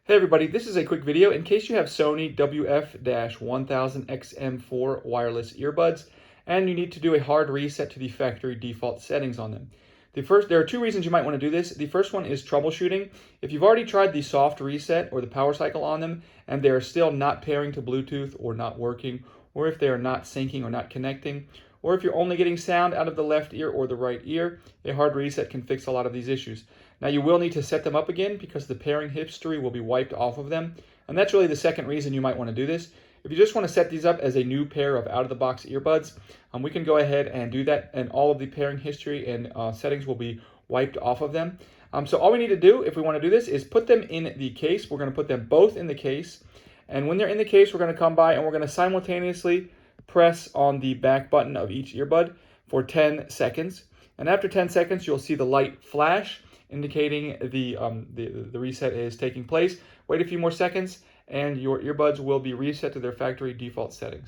Hey everybody, this is a quick video in case you have Sony WF-1000XM4 wireless earbuds and you need to do a hard reset to the factory default settings on them. There are two reasons you might want to do this. The first one is troubleshooting. If you've already tried the soft reset or the power cycle on them and they are still not pairing to Bluetooth or not working, or if they are not syncing or not connecting, or if you're only getting sound out of the left ear or the right ear, a hard reset can fix a lot of these issues. Now you will need to set them up again because the pairing history will be wiped off of them. And that's really the second reason you might want to do this. If you just want to set these up as a new pair of out-of-the-box earbuds, we can go ahead and do that, and all of the pairing history and settings will be wiped off of them. So all we need to do if we want to do this is put them in the case. We're going to put them both in the case. And when they're in the case, we're going to come by and we're going to simultaneously press on the back button of each earbud for 10 seconds. And after 10 seconds, you'll see the light flash, indicating the reset is taking place. Wait a few more seconds and your earbuds will be reset to their factory default settings.